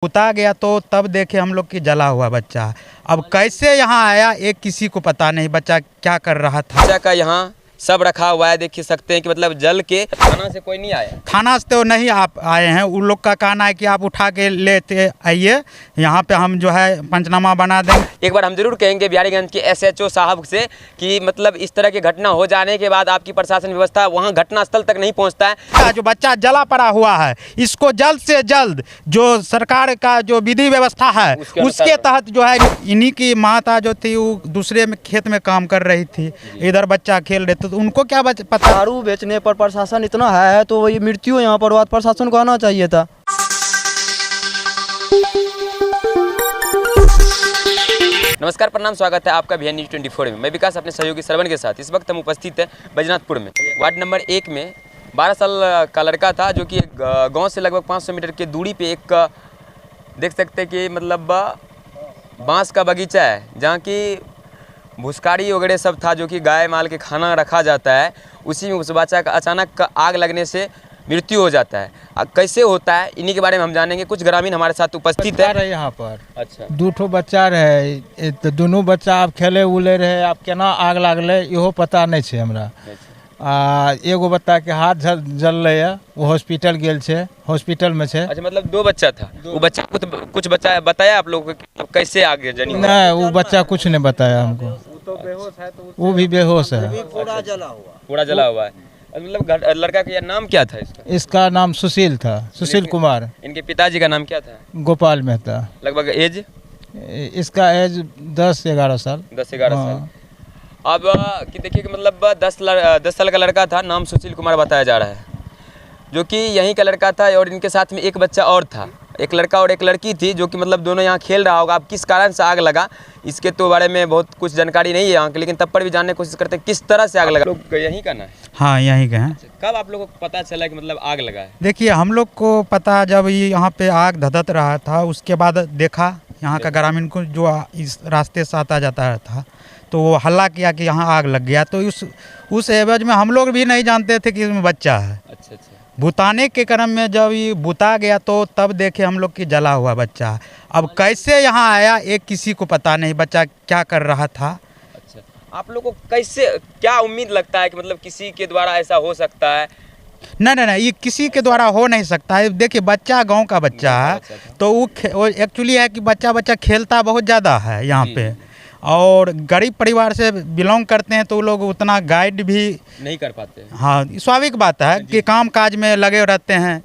उतार गया तो तब देखे हम लोग कि जला हुआ बच्चा। अब कैसे यहाँ आया एक किसी को पता नहीं, बच्चा क्या कर रहा था। बच्चा का यहाँ सब रखा हुआ है, देख सकते हैं कि मतलब जल के थाना से कोई नहीं आया। थाना से तो नहीं आप आए हैं, उन लोग का कहना है कि आप उठा के लेते आइए, यहाँ पे हम जो है पंचनामा बना देंगे। एक बार हम जरूर कहेंगे बिहारीगंज के एसएचओ साहब से कि मतलब इस तरह की घटना हो जाने के बाद आपकी प्रशासन व्यवस्था वहाँ घटनास्थल तक नहीं पहुँचता है। जो बच्चा जला पड़ा हुआ है, इसको जल्द से जल्द जो सरकार का जो विधि व्यवस्था है उसके तहत जो है, इन्हीं की माता जो थी वो दूसरे में खेत में काम कर रही थी, इधर बच्चा खेल रहे थे, तो उनको क्या पता। दारू बेचने पर प्रशासन इतना है तो ये मृत्यु यहाँ पर प्रशासन को आना चाहिए था। नमस्कार, प्रणाम, स्वागत है आपका VN News 24 में। मैं विकास अपने सहयोगी श्रवण के साथ इस वक्त हम उपस्थित हैं बैजनाथपुर में। वार्ड नंबर 1 में 12 साल का लड़का था जो कि गांव से लगभग 500 मीटर की दूरी पे एक देख सकते हैं कि मतलब बांस का बगीचा है जहाँ की भूसकारी वगैरह सब था जो कि गाय माल के खाना रखा जाता है। उसी में उस बच्चा का अचानक आग लगने से मृत्यु हो जाता है। कैसे होता है इन्हीं के बारे में हम जानेंगे। कुछ ग्रामीण हमारे साथ उपस्थित है यहाँ पर। अच्छा, दू ठो बच्चा रहे तो दोनों बच्चा आप खेले उले रहे, आप केना आग लागले इहो पता नहीं छे हमरा। एगो बच्चा के हाथ जल रहे, वो हॉस्पिटल गेल छे, हॉस्पिटल में छे। अच्छा, मतलब 2 बच्चा था। वो बच्चा कुछ बच्चा बताया आप लोगों को कैसे आगे जनी? नहीं, वो बच्चा कुछ नहीं बताया हमको। वो भी बेहोश है, पूरा जला हुआ है। मतलब लड़का का नाम क्या था इसका नाम सुशील था, सुशील कुमार। इनके पिताजी का नाम क्या था? गोपाल मेहता। लगभग एज? इसका एज 10-11 साल। 10-11 साल। अब कि देखिए कि मतलब 10 साल का लड़का था, नाम सुशील कुमार बताया जा रहा है, जो कि यहीं का लड़का था। और इनके साथ में एक बच्चा और था, एक लड़का और एक लड़की थी, जो कि मतलब दोनों यहाँ खेल रहा होगा। अब किस कारण से आग लगा इसके तो बारे में बहुत कुछ जानकारी नहीं है यहाँ की, लेकिन तब पर भी जानने की कोशिश करते हैं किस तरह से आग लगा। लोग यहीं का ना है? हाँ, यहीं के हैं। कब आप लोगों को पता चला कि मतलब आग लगा है? देखिए, हम लोग को पता जब यहाँ पे आग धधक रहा था, उसके बाद देखा यहाँ का ग्रामीण को जो इस रास्ते से आता जाता था, तो वो हल्ला किया कि यहाँ आग लग गया। तो उस एवज में हम लोग भी नहीं जानते थे कि इसमें बच्चा है। अच्छा। बुताने के क्रम में जब ये बुता गया तो तब देखे हम लोग कि जला हुआ बच्चा। अब कैसे यहाँ आया एक किसी को पता नहीं, बच्चा क्या कर रहा था। अच्छा, आप लोगों को कैसे क्या उम्मीद लगता है कि मतलब किसी के द्वारा ऐसा हो सकता है? नहीं, ये किसी के द्वारा हो नहीं सकता है। देखिए, बच्चा गांव का बच्चा है, तो वो एक्चुअली है कि बच्चा खेलता बहुत ज़्यादा है यहाँ पे, और गरीब परिवार से बिलोंग करते हैं तो वो लोग उतना गाइड भी नहीं कर पाते। हाँ, स्वाभाविक बात है कि काम काज में लगे रहते हैं।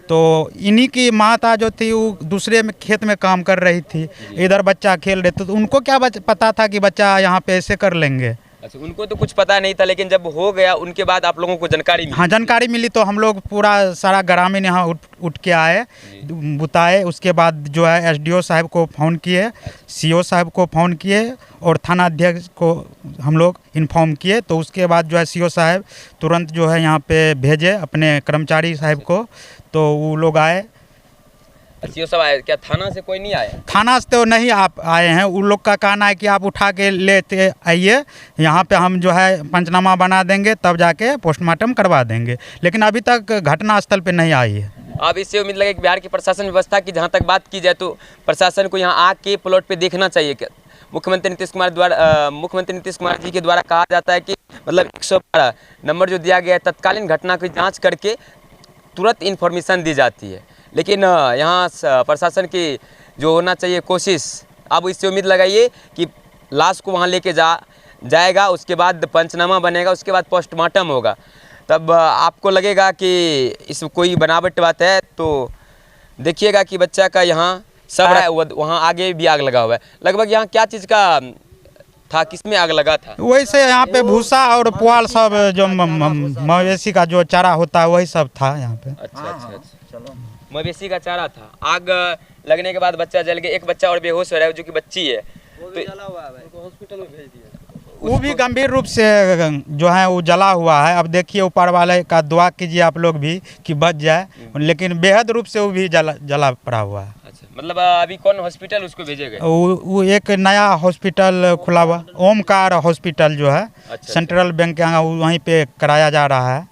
तो इन्हीं की माता जो थी वो दूसरे में खेत में काम कर रही थी, इधर बच्चा खेल रहे थे, तो उनको क्या पता था कि बच्चा यहाँ पे ऐसे कर लेंगे। अच्छा, उनको तो कुछ पता नहीं था, लेकिन जब हो गया उनके बाद आप लोगों को जानकारी मिली? हाँ, जानकारी मिली तो हम लोग पूरा सारा ग्रामीण यहाँ उठ के आए, बुताए। उसके बाद जो है SDO साहब को फ़ोन किए, CO साहब को फ़ोन किए, और थाना अध्यक्ष को हम लोग इन्फॉर्म किए। तो उसके बाद जो है CO साहब तुरंत जो है यहाँ पे भेजे अपने कर्मचारी साहब को, तो वो लोग आए। CO साहब आए क्या? थाना से कोई नहीं आया? थाना से तो नहीं आप आए हैं, उन लोग का कहना है कि आप उठा के लेते आइए, यहाँ पे हम जो है पंचनामा बना देंगे, तब जाके पोस्टमार्टम करवा देंगे। लेकिन अभी तक घटनास्थल पे नहीं आई है। अब इससे उम्मीद लगे कि बिहार की प्रशासन व्यवस्था की जहाँ तक बात की जाए तो प्रशासन को यहाँ आग के प्लॉट पे देखना चाहिए। मुख्यमंत्री नीतीश कुमार जी के द्वारा कहा जाता है कि मतलब 112 नंबर जो दिया गया है, तत्कालीन घटना की जाँच करके तुरंत इन्फॉर्मेशन दी जाती है। लेकिन यहाँ प्रशासन की जो होना चाहिए कोशिश, अब इससे उम्मीद लगाइए कि लाश को वहाँ लेके जाएगा, उसके बाद पंचनामा बनेगा, उसके बाद पोस्टमार्टम होगा, तब आपको लगेगा कि इसमें कोई बनावट बात है। तो देखिएगा कि बच्चा का यहाँ सब है, वहाँ आगे भी आग लगा हुआ है। लगभग यहाँ क्या चीज़ का था, किसमें आग लगा था? वैसे यहाँ पे भूसा और पुआल सब, जो मवेशी का जो चारा होता है वही सब था यहाँ पे। अच्छा, मवेशी का चारा था। आग लगने के बाद बच्चा जल गया, एक बच्चा और बेहोश हो रहा है जो कि बच्ची है, तो जला हुआ है, उनको हॉस्पिटल में भेज दिया। वो भी गंभीर रूप से जो है वो जला हुआ है। अब देखिए, ऊपर वाले का दुआ कीजिए आप लोग भी कि बच जाए, लेकिन बेहद रूप से वो भी जला पड़ा हुआ है। अच्छा, मतलब अभी कौन हॉस्पिटल उसको भेजे गए? वो एक नया हॉस्पिटल खुला हुआ, ओमकार हॉस्पिटल जो है, अच्छा, सेंट्रल बैंक के वहीं पे कराया जा रहा है।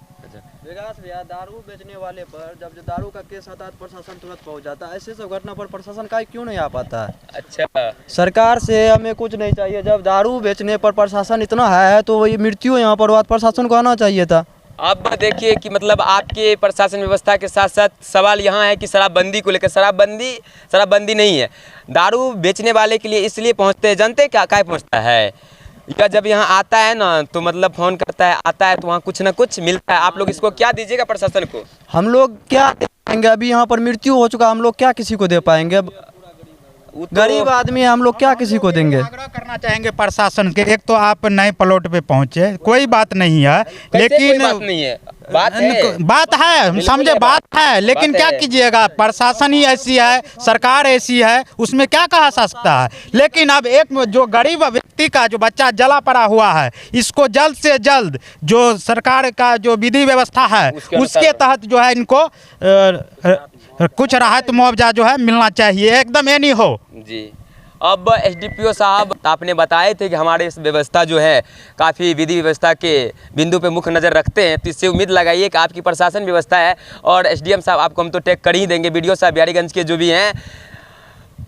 विकास भैया, दारू बेचने वाले पर जब जो दारू का केस आता है तो प्रशासन तुरंत पहुंच जाता है, ऐसे सब घटना पर प्रशासन का क्यों नहीं आ पाता है? अच्छा, सरकार से हमें कुछ नहीं चाहिए, जब दारू बेचने पर प्रशासन इतना है तो वही मृत्यु यहाँ पर हुआ, प्रशासन को आना चाहिए था। अब देखिए कि मतलब आपके प्रशासन व्यवस्था के साथ साथ सवाल यहाँ है कि शराबबंदी को लेकर, शराबबंदी नहीं है, दारू बेचने वाले के लिए इसलिए पहुँचते हैं, जानते क्या क्या पहुँचता है? या जब यहाँ आता है ना तो मतलब फ़ोन करता है, आता है तो वहाँ कुछ ना कुछ मिलता है। आप लोग इसको क्या दीजिएगा प्रशासन को? हम लोग क्या दे पाएंगे? अभी यहाँ पर मृत्यु हो चुका, हम लोग क्या किसी को दे पाएंगे? अब गरीब आदमी है, हम लोग क्या किसी को देंगे? आग्रह करना चाहेंगे प्रशासन के, एक तो आप नए प्लॉट पे पहुंचे, कोई बात नहीं है, लेकिन बात नहीं है, बात है हम समझे, बात है, लेकिन क्या कीजिएगा, प्रशासन ही ऐसी है, सरकार ऐसी है, उसमें क्या कहा जा सकता है। लेकिन अब एक जो गरीब व्यक्ति का जो बच्चा जला पड़ा हुआ है, इसको जल्द से जल्द जो सरकार का जो विधि व्यवस्था है उसके तहत जो है इनको कुछ राहत मुआवजा जो है मिलना चाहिए, एकदम ये नहीं हो जी। अब एसडीपीओ साहब आपने बताए थे कि हमारे इस व्यवस्था जो है काफ़ी विधि व्यवस्था के बिंदु पे मुख्य नज़र रखते हैं, तो इससे उम्मीद लगाइए कि आपकी प्रशासन व्यवस्था है। और एसडीएम साहब आपको हम तो टैग कर ही देंगे, वीडियो साहब बिहारीगंज के जो भी हैं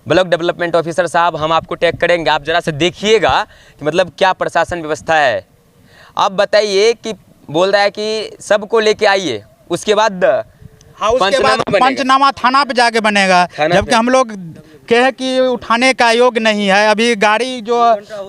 ब्लॉक डेवलपमेंट ऑफिसर साहब, हम आपको टैग करेंगे, आप ज़रा से देखिएगा कि मतलब क्या प्रशासन व्यवस्था है। आप बताइए कि बोल रहा है कि सबको लेके आइए, उसके बाद हाँ, उसके बाद पंचनामा थाना पे जाके बनेगा, जबकि हम लोग कहे कि उठाने का योग नहीं है, अभी गाड़ी जो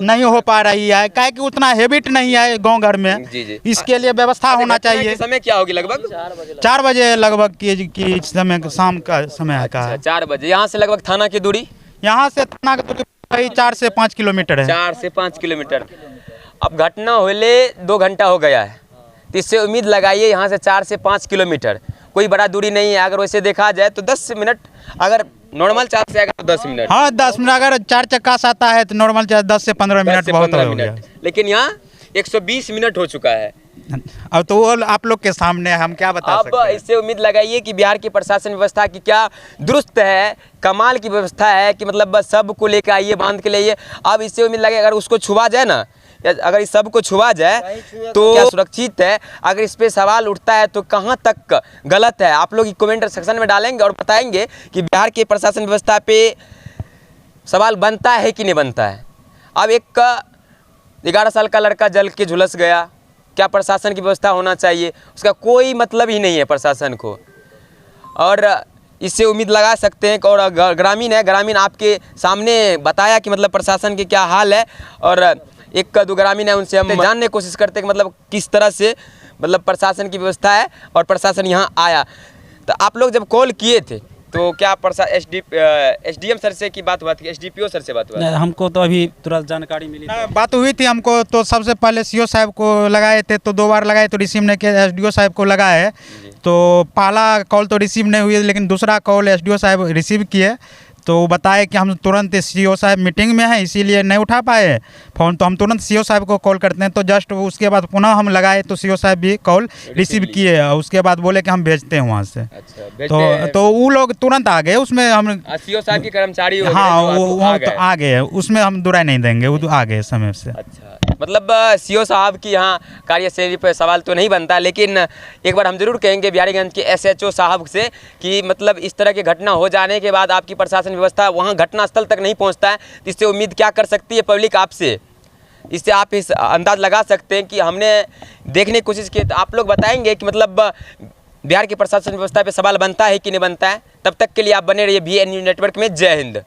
नहीं हो पा रही है, क्या कि उतना हैबिट नहीं है गांव घर में। जी। इसके लिए व्यवस्था होना चाहिए। समय क्या होगी? लगभग 4 बजे लगभग की समय, शाम का समय का है। 4 बजे। यहाँ से लगभग थाना की दूरी, यहाँ से थाना की दूरी 4 से 5 किलोमीटर है। 4 से 5 किलोमीटर। अब घटना होले 2 घंटा हो गया है, तो इससे उम्मीद लगाइए यहाँ से 4 से 5 किलोमीटर कोई बड़ा दूरी नहीं है। अगर वैसे देखा जाए तो 10 मिनट, अगर नॉर्मल चार्ज से अगर तो 10 मिनट, हाँ 10 मिनट, अगर 4 चक्का से आता है तो नॉर्मल चार्ज 10 से 15 मिनट बहुत हो गया। लेकिन यहाँ 120 मिनट हो चुका है। अब तो वो आप लोग के सामने हम क्या बता सकते हैं। अब इससे उम्मीद लगाइए कि बिहार की प्रशासन व्यवस्था की क्या दुरुस्त है, कमाल की व्यवस्था है कि मतलब बस सबको लेकर आइए, बांध के लाइए। अब इससे उम्मीद लगे अगर उसको छुआ जाए ना, अगर इस सब को छुआ जाए तो क्या सुरक्षित है? अगर इस पे सवाल उठता है तो कहाँ तक गलत है? आप लोग कमेंट सेक्शन में डालेंगे और बताएंगे कि बिहार के प्रशासन व्यवस्था पे सवाल बनता है कि नहीं बनता है। अब एक 11 साल का लड़का जल के झुलस गया, क्या प्रशासन की व्यवस्था होना चाहिए? उसका कोई मतलब ही नहीं है प्रशासन को। और इससे उम्मीद लगा सकते हैं। और ग्रामीण है, ग्रामीण आपके सामने बताया कि मतलब प्रशासन के क्या हाल है। और 1-2 ग्रामीण है, उनसे हम जानने की कोशिश करते हैं कि मतलब किस तरह से मतलब प्रशासन की व्यवस्था है और प्रशासन यहाँ आया। तो आप लोग जब कॉल किए थे तो क्या एसडीएम सर से की बात हुआ थी, एसडीपीओ सर से बात हुआ? हमको तो अभी तुरंत जानकारी मिली, बात हुई थी हमको। तो सबसे पहले सीओ साहब को लगाए थे, तो 2 बार लगाए तो रिसीव नहीं किया। एसडीओ साहब को लगाए तो पहला कॉल तो रिसीव नहीं हुई, लेकिन दूसरा कॉल एसडीओ साहब रिसीव किए तो बताए कि हम तुरंत सीओ साहब मीटिंग में हैं, इसीलिए नहीं उठा पाए फ़ोन। तो हम तुरंत सीओ साहब को कॉल करते हैं। तो जस्ट उसके बाद पुनः हम लगाए तो सीओ साहब भी कॉल रिसीव किए, उसके बाद बोले कि हम भेजते हैं वहाँ से। अच्छा, तो वो लोग तुरंत आ गए। उसमें हम सीओ साहब के कर्मचारी, हाँ वो तो आ गए, उसमें हम दुराई नहीं देंगे, वो तो आ गए समय से। अच्छा, मतलब सीओ साहब की यहाँ कार्यशैली पर सवाल तो नहीं बनता, लेकिन एक बार हम जरूर कहेंगे बिहारीगंज के एसएचओ साहब से कि मतलब इस तरह की घटना हो जाने के बाद आपकी प्रशासन व्यवस्था वहाँ घटना स्थल तक नहीं पहुँचता है, तो इससे उम्मीद क्या कर सकती है पब्लिक आपसे? इससे आप इस अंदाज लगा सकते हैं कि हमने देखने की कोशिश की। तो आप लोग बताएंगे कि मतलब बिहार की प्रशासन व्यवस्था पे सवाल बनता है कि नहीं बनता है। तब तक के लिए आप बने रहिए BN न्यूज़ नेटवर्क में। जय हिंद।